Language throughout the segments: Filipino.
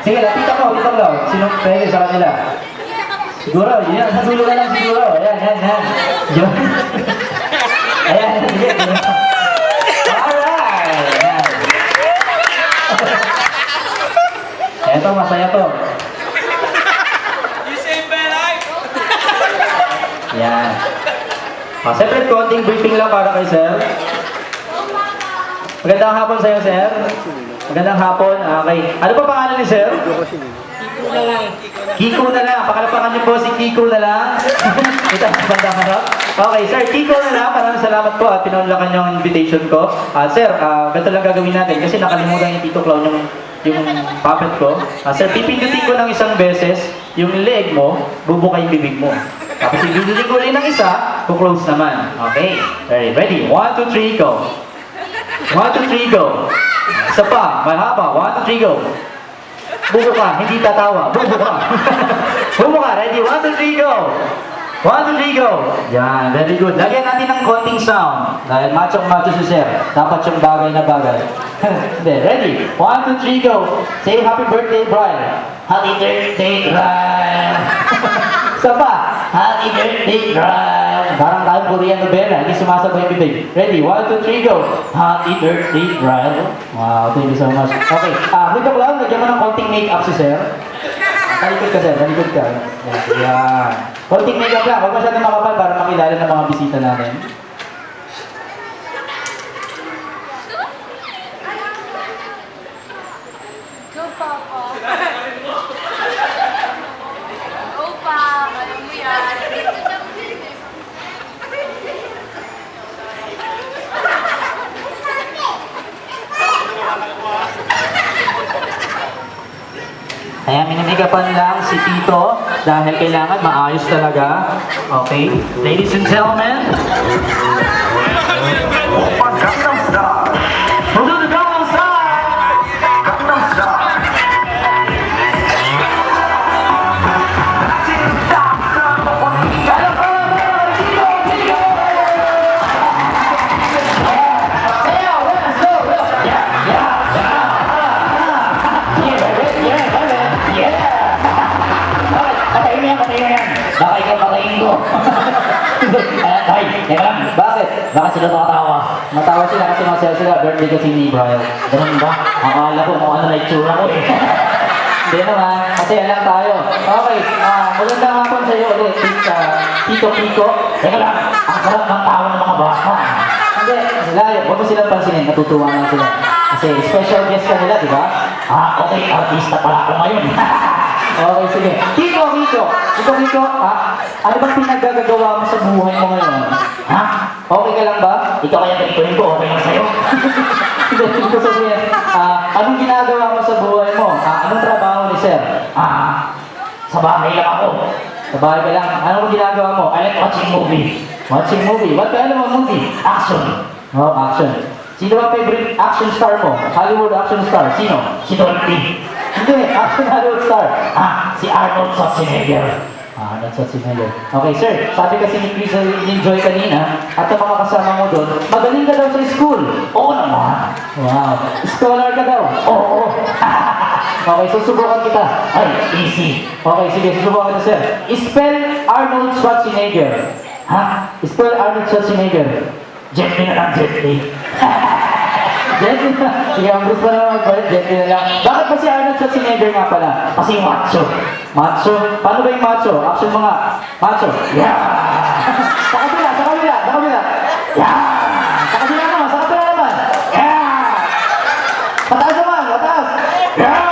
Sige, lapitan mo, pitang daw. Sinong pwede sa kanila? Siguro, yan. Sa dulo ka lang siguro. Ayan, yan, yan. Yun. Ayan, sige. Alright! Ayan. Eto, masaya to. You saved my life! Yan. Siyempre, konting briefing lang para kay Sir. Magandang hapon sa'yo, Sir. Magandang hapon. Okay. Ano pa pangalan ni Sir? Kiko na lang. Kiko na lang. Pakalapakan niyo po si Kiko na lang. Ito, bandang harap. Okay, Sir, Kiko na lang. Maraming salamat po at pinunlakan niyo ang invitation ko. Sir, ganito lang gagawin natin kasi nakalimutan yung Tito Clown yung puppet ko. Sir, pipindutin ko ng isang beses yung leg mo, bubuka yung bibig mo. Tapos ibibigay ko ulit ng isa, close naman. Okay, ready? 1, 2, 3, go. 1, 2, 3, go. Isa pa, mahaba. 1, 2, 3, go. Bubo ka, hindi tatawa. Bubo ka. Bubo ka, ready? 1, 2, 3, go. 1, 2, 3, go. Yan, very good. Lagyan natin ng konting sound. Dahil macho si Sir. Dapat yung bagay na bagay. Hindi, ready? 1, 2, 3, go. Say happy birthday, Brian. Happy birthday, Brian. Isa pa. Happy birthday, Brian. Parang tayong Korean novela. Hindi sumasabay yung bibig. Ready? 1, 2, 3, go. Happy birthday, Brian. Wow, thank you so much. Okay, Rito Clown, lagyan mo ng konting make-up si Sir. Talikod ka, Sir. Talikod ka. Yan. Konting make-up lang. Huwag masyadong makapal para makilala ng mga bisita natin. Go, Papa. Opa, alam mo yan. Ayan, minimikapan lang si Tito dahil kailangan maayos talaga. Okay? Ladies and gentlemen. Gangnam Style! We'll do the Gangnam Style! Gangnam Style! Baka ikaw patayin ko. Ay, teka lang. Bakit? Bakit sila tumatawa? Matawa sila kasi masaya sila. Birthday kasi ni Brian. Ganun ba? Akala ko kung ano na itsura ko eh. Hindi naman. Masaya lang tayo. Okay. Magandang hapon sa iyo ulit. Tito Kiko. Teka lang. Ang sarap ng tawa ng mga bata. Hindi. Sila, huwag mo silang pansinin. Natutuwa lang sila. Kasi special guest ka nila, di ba? Okay. Artista pala ako ngayon. Okay, sige. Kiko, ano bang pinaggagawa mo sa buhay mo ngayon? Ha? Okay ka lang ba? Ikaw kaya ganitoin ko, okay lang sa'yo? Hindi, Kiko sabihin, anong ginagawa mo sa buhay mo? Anong trabaho ni Sir? Sa bahay lang ako. Sa bahay ka lang. Anong ginagawa mo? I like watching movie. Watching movie? What kind of a movie? Action. Oh, action. Sino ang favorite action star mo? Hollywood action star? Sino? Si Dolphy. Hindi, action Hollywood star. Si Arnold Schwarzenegger. Arnold Schwarzenegger. Okay, sir. Sabi kasi ni Chris enjoy kanina at ang mga kasama mo doon, magaling ka daw sa school. Oo naman. Wow. Scholar ka daw. Oo. Okay, susubukan kita. Ay, easy. Okay, sige, susubukan kita, sir. Spell Arnold Schwarzenegger. Spell Arnold Schwarzenegger. Jet na lang, Jet Jet na. Sige, ang gusto na magpalit, Jet na lang. Bakit ba si Arnold Schwarzenegger nga pala? Kasi macho. Macho? Paano ba yung macho? Action mga macho. Yeah! Sa kabila, sa kabila, sa kabila. Yeah! Sa kabila naman, sa kabila naman. Yeah! Pataas naman, pataas. Yeah!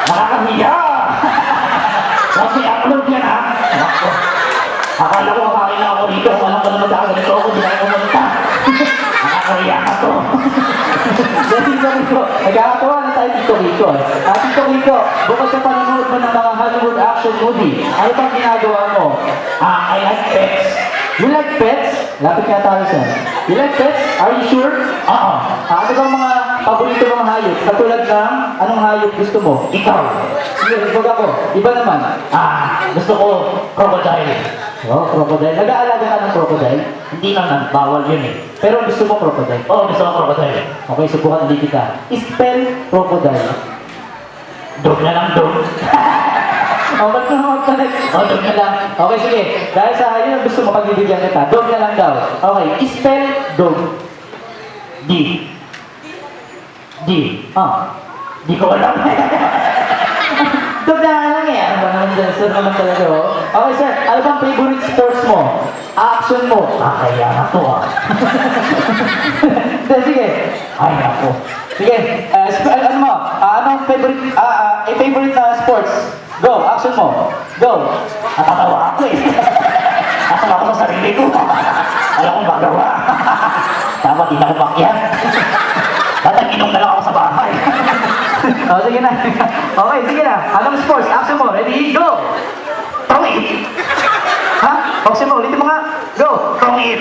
Nakakahiya! Huwag may upload yan, ha? Akala ko kakain na ako dito. Alam ko naman nakaganito ako, hindi ako pumunta. Nakakahiya ka to. Tito Kiko, nagkakatawa na tayo Tito Kiko. Tito Kiko, bukod sa panonood mo ng mga Hollywood action movie, ano bang ginagawa mo? I like pets. You like pets? Lapit nga tayo sir. You like pets? Are you sure? Oo. Ano bang mga paborito mong hayop? Katulad ng anong hayop gusto mo? Ikaw. Sige, ibag ako. Iba naman. Gusto ko crocodile. Oh, crocodile. Nag-aalaga ka ng crocodile? Hindi naman, bawal yun eh. Pero gusto mo crocodile? Oo, gusto ko crocodile. Okay, subukan ulit kita. Spell crocodile. Dog na lang, dog. Ba't ko naman pala? Dog na lang. Okay, sige. Dahil sa yun ang gusto mo pagbibigyan kita. Dog na lang daw. Okay, spell dog. D. D. Di ko alam. Dog na lang eh. Ano ba naman dyan? Sir naman talaga, oh. Okay, sir. Ano bang favorite sports mo? Action mo? Kaya na to, Sige. Ay, ako. Sige. Ano mo? Anong favorite na sports? Go, action mo. Go. Natatawa ako eh. Natawa ako sa sarili ko. Wala akong magawa. Tama, di na ako makyat. Tatag-inom na lang ako sa bahay. Sige na. Okay, sige na. Anong sports? Action mo. Ready? Go! Tongit! Ha? Action mo. Ulitin mo nga. Go! Tongit!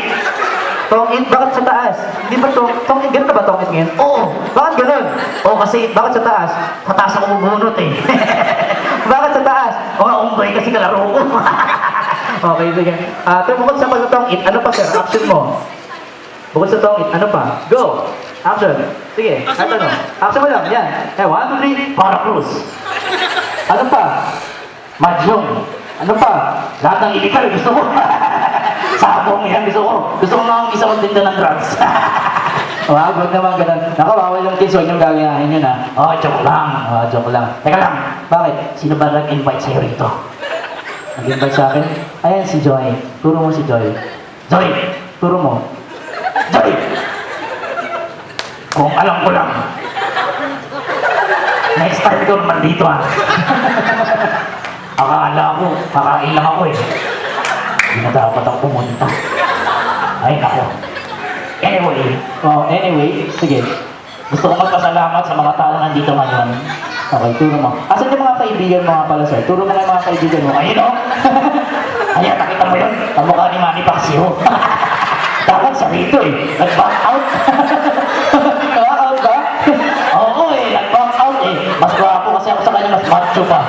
Tongit? Bakit sa taas? Hindi ba tongit? Ganun na ba tongit ngayon? Oo! Bakit ganun? Oo, kasi bakit sa taas? Sa taas ako bubunot eh. Bakit sa taas? O nga, unggoy kasi kalaro ko. Okay, sige. Bukod sa pagtongit, ano pa sir? Action mo. Bukod sa tongit, ano pa? Go! Action! Sige, ano? Action mo lang, yan. 1, 2, 3, para Cruz. Ano pa? Mahjong. Ano pa? Lahat ng illegal, gusto ko. Sabong yan, gusto ko. Gusto ko nga isa kong tinda ng drugs. Wag naman ganun. Nakawawal yung kids, huwag niyong gagayahin yun ha. Joke lang. Joke lang. Teka lang, bakit? Sino ba nag-invite sa'yo rito? Nag-invite sa akin? Ayan si Joy. Turo mo si Joy. Joy! Turo mo. Joy! Kung alam ko lang. Next time ko naman dito ha. Akala ko, kakain lang ako eh. Hindi na dapat ako pumunta. Ay nako. Anyway, sige. Gusto ko magpasalamat sa mga tao nandito ngayon. Okay, turo mo. Asan yung mga kaibigan mo nga pala sir? Turo mo nga yung mga kaibigan mo. Ayun o! Ayan, nakita mo yun? Kamukha ni Manny Pacquiao. Dapat sa rito eh. Nag-back out. Back out ba? Oo eh, nag-back out eh. Mas guwapo kasi ako sa kanya, mas macho pa.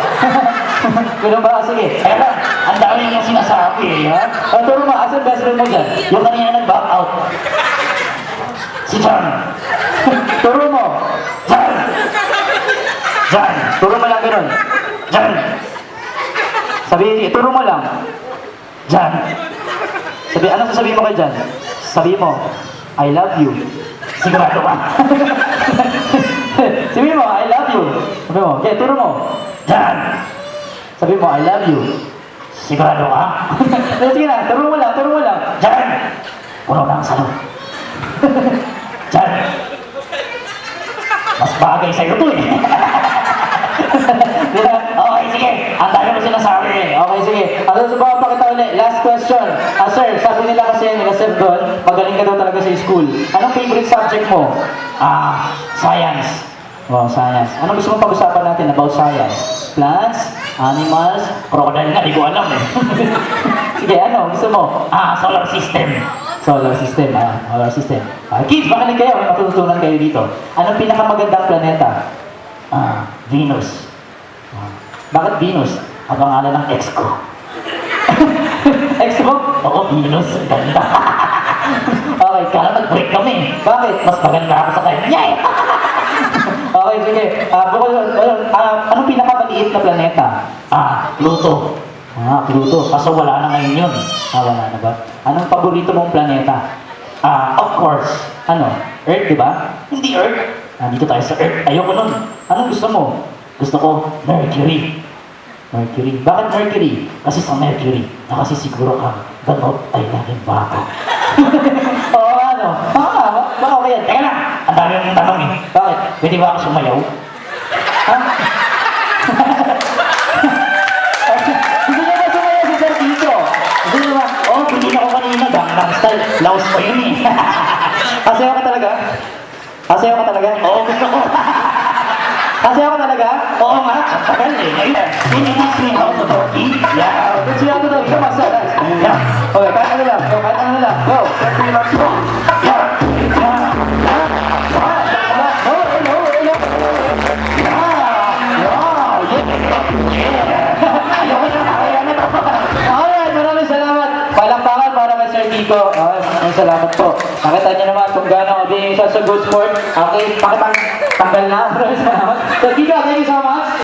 Ganun ba? Sige. Kaya lang, ang dami yung sinasabi eh. Ha? Turo mo, asan best friend mo dyan? Yung kanina nag-back out. Si John. Turo mo. John. John. Turo mo lang ganun. John. Turo mo lang. John. Ano sasabihin mo kay John? Sabihin mo, I love you. Sigurado ka. Sabihin mo, I love you. Sabihin mo, okay, turo mo. John. Sabihin mo, I love you. Sigurado ka. Sige na, turo mo lang. John. Puno lang sa loob. John. Mas bagay sa'yo to eh. Okay, sige. Ang dami mo sinasabi eh. Okay, sige. Subukan pa kita ulit. Last question. Sir, sabi nila kasi nila Sir Don, magaling ka daw talaga sa school. Anong favorite subject mo? Science. Wow, science. Anong gusto mong pag-usapan natin about science? Plants? Animals? Crocodile nga, di ko alam eh. Sige, ano? Gusto mo? Solar system. Solar system, solar system. Kids, makinig kayo. May matutunan kayo dito. Anong pinakamagandang planeta? Venus. Bakit Venus? Ang pangalan ng ex ko. Ex mo? Oo, Venus. Ganda. Okay, kaya nag-break kami. Bakit? Mas maganda ako sa kanya. Okay, sige. Anong pinakamaliit na planeta? Pluto. Pluto. Kaso wala na ngayon yun. Wala na ba? Anong paborito mong planeta? Of course. Ano? Earth, di ba? Hindi Earth. Dito tayo sa Earth. Ayoko nun. Anong gusto mo? Gusto ko Mercury. Mercury. Bakit Mercury? Kasi sa Mercury, nakasisiguro ka, ganot ay laging baka. Oo, ano? Baka okay yan. Teka lang, ang dami yung tanong eh. Bakit? Pwede ba ako sumayaw? Ha? Gusto niya ba sumayaw si Sir Tito? Gusto niya ba? Pwede na ako kanina. Gangnam Style. Laos pa yun eh. Sayaw ka talaga? Sayaw ka talaga? Oo, gusto ko. Sayaw ka talaga? Oo nga. Sakal eh. Ngayon. Pinitix me out of turkey. Yeah. Gusto niya ito daw. Ito mas salas. Yeah. Okay, kahit ano lang. Kahit ano lang. Go. Yeah. Maraming salamat. Palakpakan para kay Sir Kiko. Maraming salamat po. Nakita niyo naman kung gano'n being such a good sport. Okay, pakitanggal na. Maraming salamat. Sir Kiko, thank you so much.